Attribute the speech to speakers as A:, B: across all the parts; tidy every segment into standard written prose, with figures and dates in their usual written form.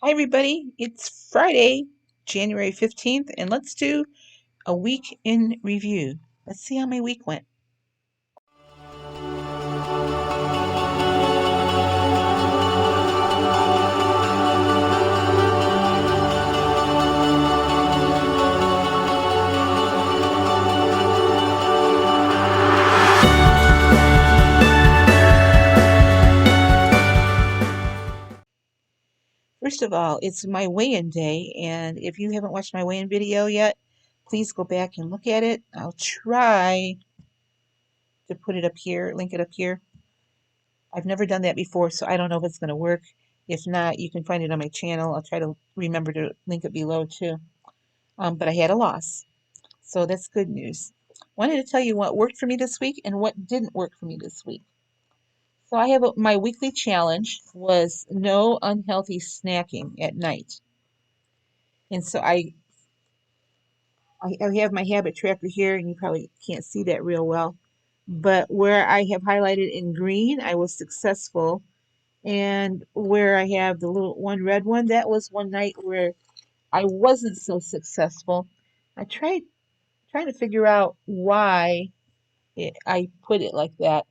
A: Hi, everybody. It's Friday, January 15th, and let's do a week in review. Let's see how my week went. First of all, it's my weigh-in day, and if you haven't watched my weigh-in video yet, please go back and look at it. I'll try to put it up here, link it up here. I've never done that before, so I don't know if it's going to work. If not, you can find it on my channel. I'll try to remember to link it below too. But I had a loss, so that's good news. Wanted to tell you what worked for me this week and what didn't work for me this week. So I have my weekly challenge was no unhealthy snacking at night. And so I have my habit tracker here, and you probably can't see that real well. But where I have highlighted in green, I was successful. And where I have the little one red one, that was one night where I wasn't so successful. I trying to figure out why I put it like that.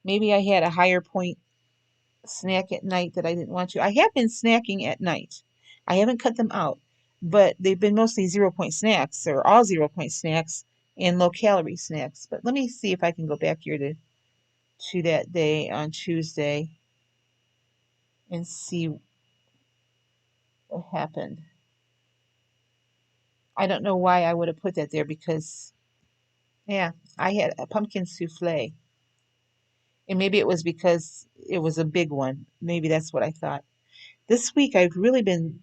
A: Maybe I had a higher point snack at night that I didn't want to. I have been snacking at night. I haven't cut them out, but they've been mostly 0 point snacks or all 0 point snacks and low calorie snacks. But let me see if I can go back here to that day on Tuesday and see what happened. I don't know why I would have put that there because, yeah, I had a pumpkin souffle. And maybe it was because it was a big one. Maybe that's what I thought. This week I've really been,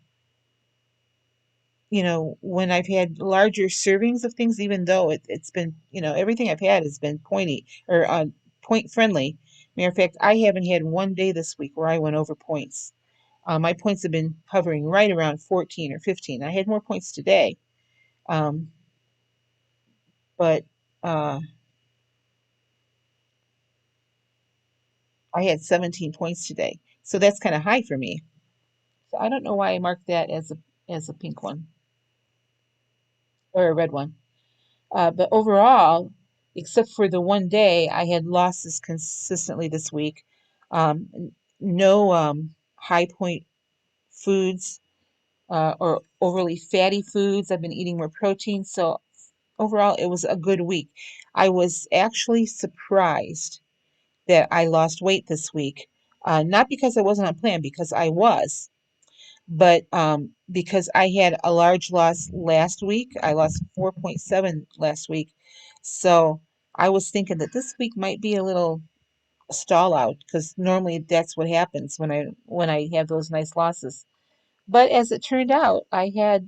A: when I've had larger servings of things, even though it's been, everything I've had has been pointy or point friendly. Matter of fact, I haven't had one day this week where I went over points. My points have been hovering right around 14 or 15. I had more points today, um, but I had 17 points today. So that's kind of high for me. So I don't know why I marked that as a pink one or a red one. But overall, except for the one day, I had losses consistently this week. No high point foods or overly fatty foods. I've been eating more protein. So overall, it was a good week. I was actually surprised that I lost weight this week. Not because I wasn't on plan, because I was, but because I had a large loss last week. I lost 4.7 last week. So I was thinking that this week might be a little stall out because normally that's what happens when I have those nice losses. But as it turned out, I had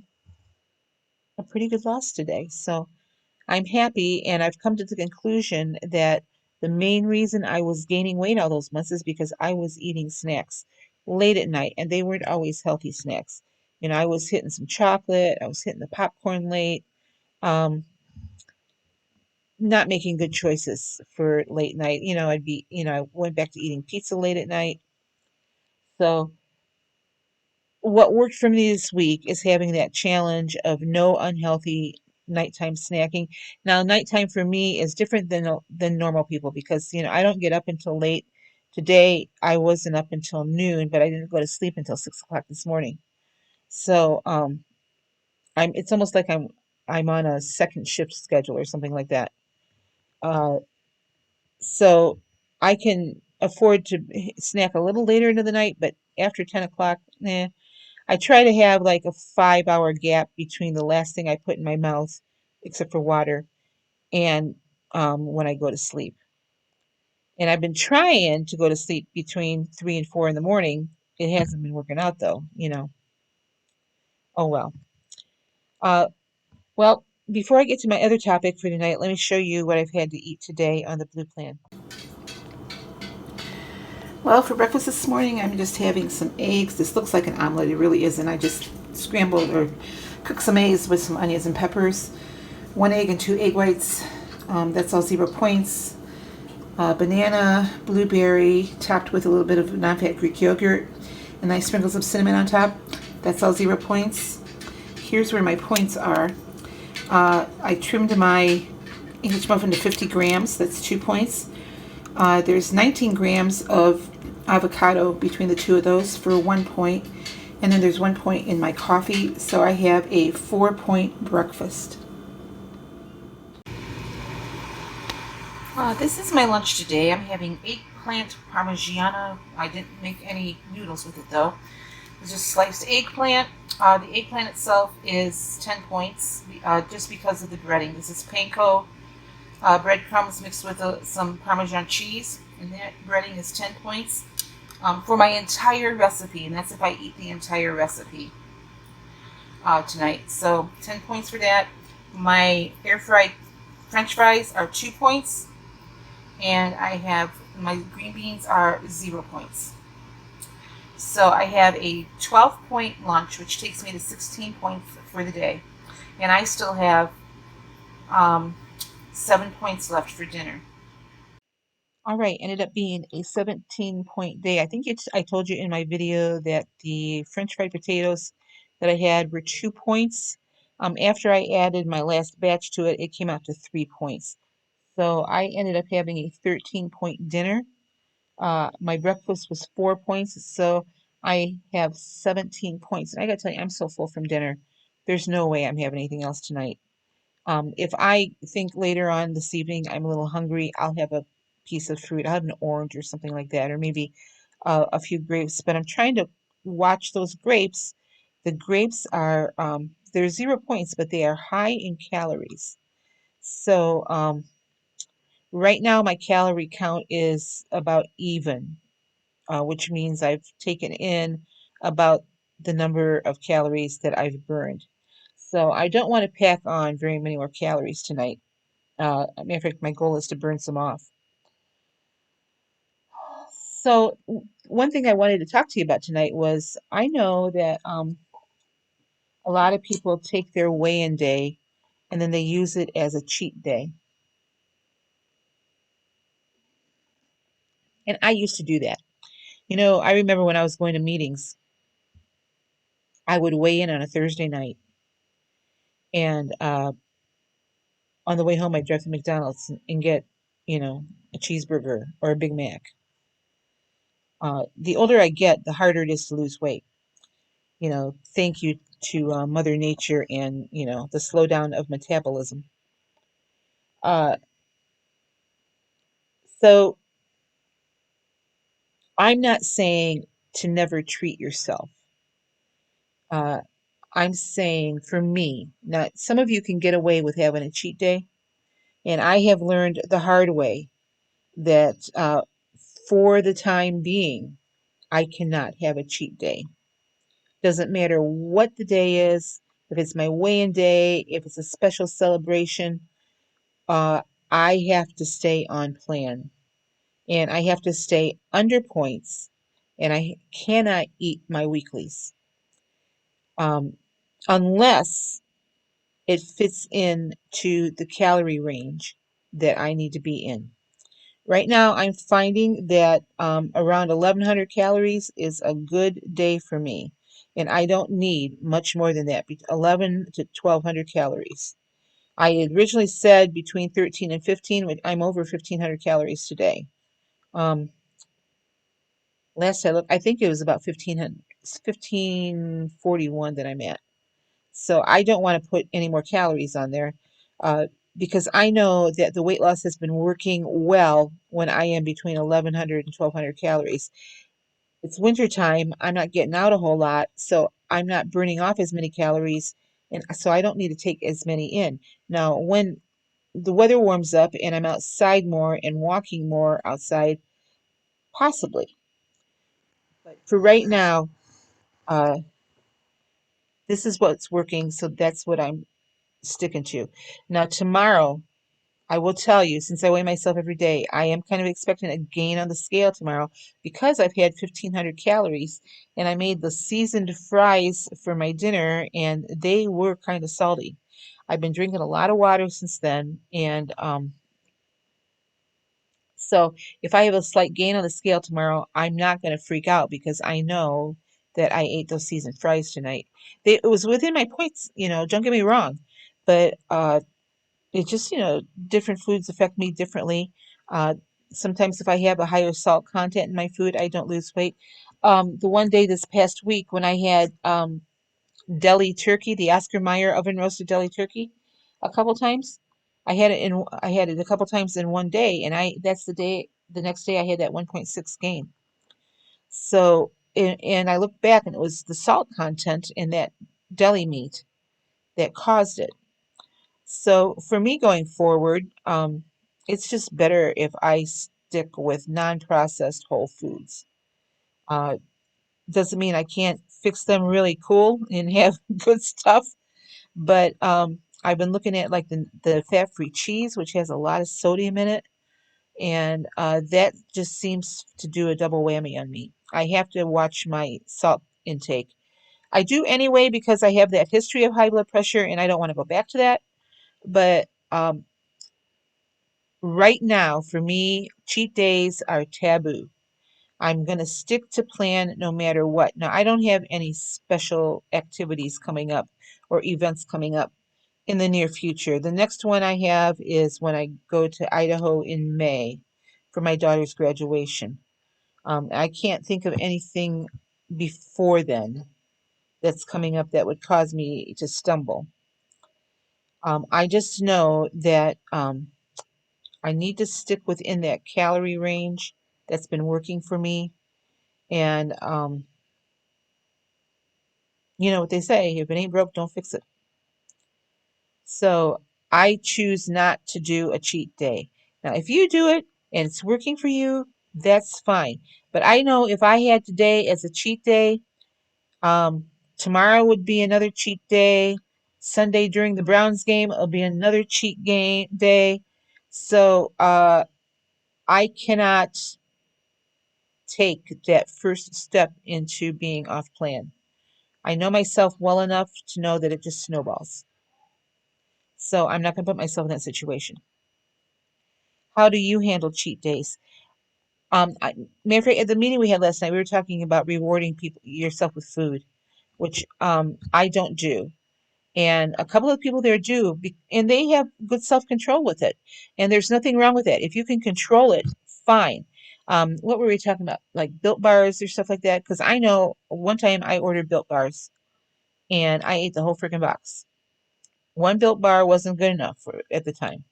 A: a pretty good loss today. So I'm happy, and I've come to the conclusion that the main reason I was gaining weight all those months is because I was eating snacks late at night, and they weren't always healthy snacks. I was hitting some chocolate, I was hitting the popcorn late, um, not making good choices for late night. I went back to eating pizza late at night. So what worked for me this week is having that challenge of no unhealthy nighttime snacking. Now, nighttime for me is different than normal people because I don't get up until late. Today I wasn't up until noon, but I didn't go to sleep until 6 o'clock this morning. So it's almost like I'm on a second shift schedule or something like that. Uh, so I can afford to snack a little later into the night, but after 10 o'clock, nah. I try to have like a 5 hour gap between the last thing I put in my mouth, except for water, and when I go to sleep. And I've been trying to go to sleep between 3 and 4 in the morning. It hasn't been working out though. Oh well. Uh, well, before I get to my other topic for tonight, let me show you what I've had to eat today on the Blue Plan. Well, for breakfast this morning, I'm just having some eggs. This looks like an omelet. It really isn't. I just scrambled or cooked some eggs with some onions and peppers. 1 egg and 2 egg whites. That's all 0 points. Banana, blueberry, topped with a little bit of non-fat Greek yogurt, and nice sprinkles of cinnamon on top. That's all 0 points. Here's where my points are. I trimmed my English muffin to 50 grams. That's 2 points. There's 19 grams of avocado between the two of those for 1 point. And then there's 1 point in my coffee. So I have a 4-point breakfast. This is my lunch today. I'm having eggplant parmigiana. I didn't make any noodles with it though. It's just sliced eggplant. The eggplant itself is 10 points just because of the breading. This is panko breadcrumbs mixed with some Parmesan cheese, and that breading is 10 points for my entire recipe, and that's if I eat the entire recipe tonight. So 10 points for that. My air fried French fries are 2 points, and I have my green beans are 0 points. So I have a 12-point lunch, which takes me to 16 points for the day. And I still have 7 points left for dinner. All right, ended up being a 17-point day. I think I told you in my video that the French fried potatoes that I had were 2 points. After I added my last batch to it, it came out to 3 points. So I ended up having a 13-point dinner. My breakfast was 4 points, so I have 17 points. And I gotta tell you, I'm so full from dinner. There's no way I'm having anything else tonight. If I think later on this evening I'm a little hungry, I'll have a piece of fruit. I'll have an orange or something like that, or maybe a few grapes. But I'm trying to watch those grapes. The grapes are, they're 0 points, but they are high in calories. So, right now, my calorie count is about even, which means I've taken in about the number of calories that I've burned. So I don't want to pack on very many more calories tonight. Matter of fact, my goal is to burn some off. So one thing I wanted to talk to you about tonight was I know that a lot of people take their weigh-in day and then they use it as a cheat day. And I used to do that. You know, I remember when I was going to meetings, I would weigh in on a Thursday night, and on the way home, I'd drive to McDonald's and get, you know, a cheeseburger or a Big Mac. The older I get, the harder it is to lose weight. You know, thank you to Mother Nature and, you know, the slowdown of metabolism. Uh, so I'm not saying to never treat yourself. Uh, I'm saying for me, now some of you can get away with having a cheat day, and I have learned the hard way that for the time being, I cannot have a cheat day. Doesn't matter what the day is, if it's my weigh-in day, if it's a special celebration, uh, I have to stay on plan and I have to stay under points and I cannot eat my weeklies um, unless it fits in to the calorie range that I need to be in. Right now, I'm finding that around 1100 calories is a good day for me. And I don't need much more than that, 11 to 1200 calories. I had originally said between 13 and 15, but I'm over 1500 calories today. Um, Last I looked, I think it was about 1500, 1541 that I'm at. So I don't want to put any more calories on there uh, because I know that the weight loss has been working well when I am between 1100 and 1200 calories. It's winter time. I'm not getting out a whole lot, so I'm not burning off as many calories, and so I don't need to take as many in. Now, when the weather warms up and I'm outside more and walking more outside, possibly. But for right now, uh, this is what's working, so that's what I'm sticking to. Now, tomorrow, I will tell you, since I weigh myself every day, I am kind of expecting a gain on the scale tomorrow because I've had 1500 calories and I made the seasoned fries for my dinner and they were kind of salty. I've been drinking a lot of water since then, and so if I have a slight gain on the scale tomorrow, I'm not going to freak out because I know that I ate those seasoned fries tonight. It was within my points, don't get me wrong, but it just, different foods affect me differently. Uh, Sometimes if I have a higher salt content in my food, I don't lose weight. The one day this past week when I had deli turkey, the Oscar Mayer oven roasted deli turkey, a couple times. I had it a couple times in one day, and the next day I had that 1.6 gain. So, and I looked back and it was the salt content in that deli meat that caused it. So for me going forward, it's just better if I stick with non-processed whole foods. Uh, doesn't mean I can't fix them really cool and have good stuff, but I've been looking at like the fat-free cheese, which has a lot of sodium in it, and that just seems to do a double whammy on me. I have to watch my salt intake. I do anyway because I have that history of high blood pressure and I don't want to go back to that. But right now, for me, cheat days are taboo. I'm going to stick to plan no matter what. Now, I don't have any special activities coming up or events coming up in the near future. The next one I have is when I go to Idaho in May for my daughter's graduation. I can't think of anything before then that's coming up that would cause me to stumble. I just know that I need to stick within that calorie range that's been working for me. And you know what they say, if it ain't broke, don't fix it. So I choose not to do a cheat day. Now, if you do it and it's working for you, that's fine. But I know if I had today as a cheat day, tomorrow would be another cheat day. Sunday during the Browns game, it'll be another cheat game day. So I cannot take that first step into being off plan. I know myself well enough to know that it just snowballs. So I'm not going to put myself in that situation. How do you handle cheat days? Matter of fact, at the meeting we had last night, we were talking about rewarding people yourself with food, which I don't do. And a couple of people there do, and they have good self-control with it. And there's nothing wrong with that. If you can control it, fine. What were we talking about? Like Built Bars or stuff like that? Because I know one time I ordered Built Bars and I ate the whole freaking box. One Built Bar wasn't good enough at the time.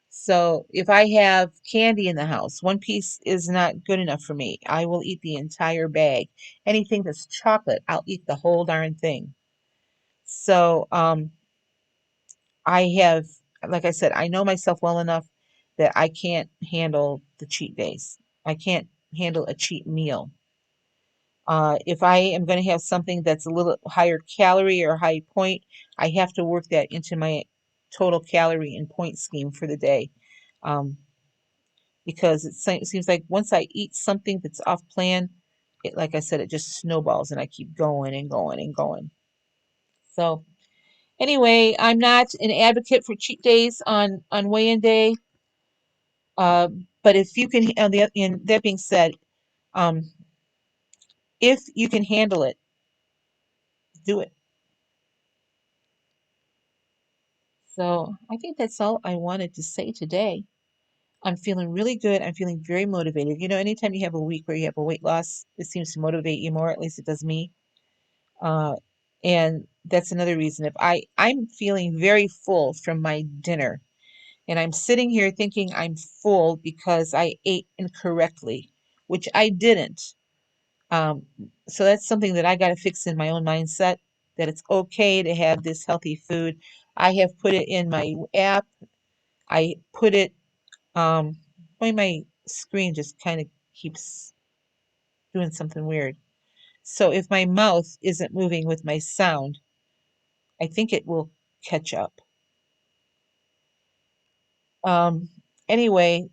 A: So if I have candy in the house, one piece is not good enough for me. I will eat the entire bag. Anything that's chocolate, I'll eat the whole darn thing. So I have, like I said, I know myself well enough that I can't handle the cheat days. I can't handle a cheat meal. If I am going to have something that's a little higher calorie or high point, I have to work that into my total calorie and point scheme for the day. Um, because it seems like once I eat something that's off plan, like I said, it just snowballs and I keep going and going and going. So anyway, I'm not an advocate for cheat days on weigh-in day. Uh, but if you can, and that being said, um, if you can handle it, do it. So I think that's all I wanted to say today. I'm feeling really good. I'm feeling very motivated. Anytime you have a week where you have a weight loss, it seems to motivate you more. At least it does me. Uh, and that's another reason. If I'm feeling very full from my dinner, and I'm sitting here thinking I'm full because I ate incorrectly, which I didn't. Um, so that's something that I got to fix in my own mindset, that it's okay to have this healthy food. I have put it in my app. I put it, boy, my screen just kind of keeps doing something weird. So if my mouth isn't moving with my sound, I think it will catch up. Um, anyway,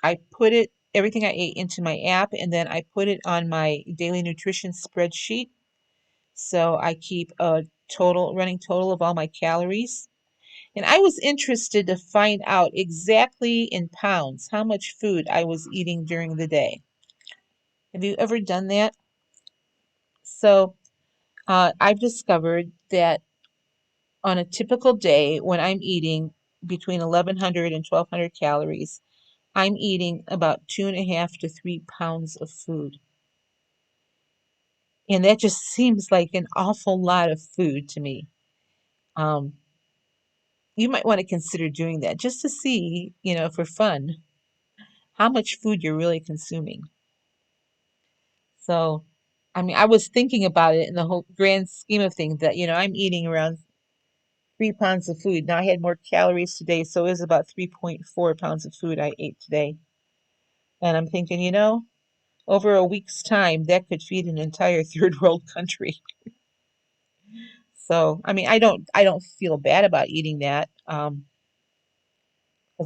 A: I put everything I ate into my app, and then I put it on my daily nutrition spreadsheet. So I keep a running total of all my calories. And I was interested to find out exactly in pounds how much food I was eating during the day. Have you ever done that? So I've discovered that on a typical day when I'm eating between 1,100 and 1,200 calories, I'm eating about 2.5 to 3 pounds of food. And that just seems like an awful lot of food to me. Um, you might want to consider doing that just to see, for fun, how much food you're really consuming. So, I mean, I was thinking about it in the whole grand scheme of things that, I'm eating around 3 pounds of food. Now I had more calories today, so it was about 3.4 pounds of food I ate today. And I'm thinking, over a week's time, that could feed an entire third world country. So, I mean, I don't feel bad about eating that. Because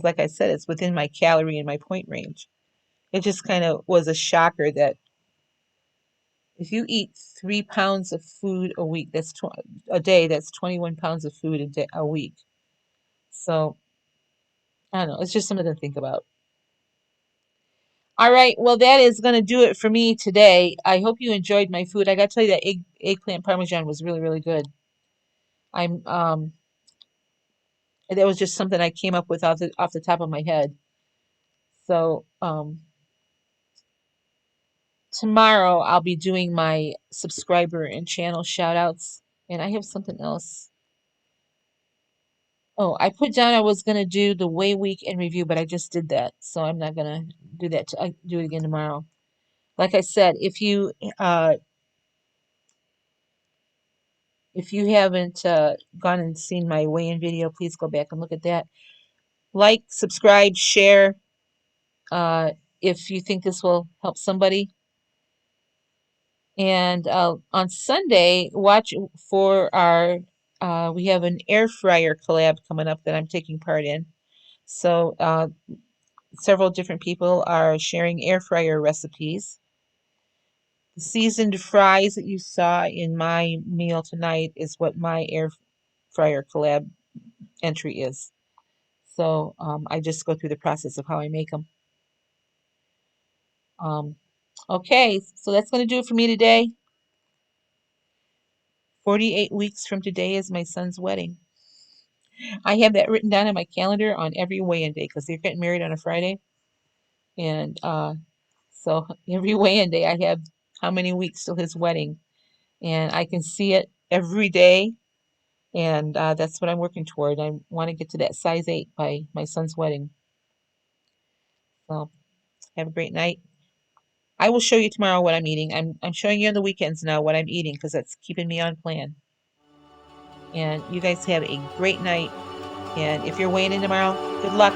A: like I said, it's within my calorie and my point range. It just kind of was a shocker that if you eat 3 pounds of food a week, a day, that's 21 pounds of food a week. So, I don't know. It's just something to think about. All right, well, that is going to do it for me today. I hope you enjoyed my food. I got to tell you that eggplant parmesan was really, really good. I'm that was just something I came up with off the top of my head. So, tomorrow I'll be doing my subscriber and channel shout outs, and I have something else. Oh, I put down I was going to do the Way Week in review, but I just did that, so I'm not going to do that. I do it again tomorrow. Like I said, if you haven't gone and seen my weigh-in video, please go back and look at that. Like, subscribe, share, if you think this will help somebody. And on Sunday, watch for we have an air fryer collab coming up that I'm taking part in. So several different people are sharing air fryer recipes. The seasoned fries that you saw in my meal tonight is what my air fryer collab entry is. So I just go through the process of how I make them. Okay, so that's going to do it for me today. 48 weeks from today is my son's wedding. I have that written down on my calendar on every weigh-in day because they're getting married on a Friday. And so every weigh-in day, I have how many weeks till his wedding. And I can see it every day. And that's what I'm working toward. I want to get to that size 8 by my son's wedding. So have a great night. I will show you tomorrow what I'm eating. I'm showing you on the weekends now what I'm eating because that's keeping me on plan. And you guys have a great night. And if you're weighing in tomorrow, good luck.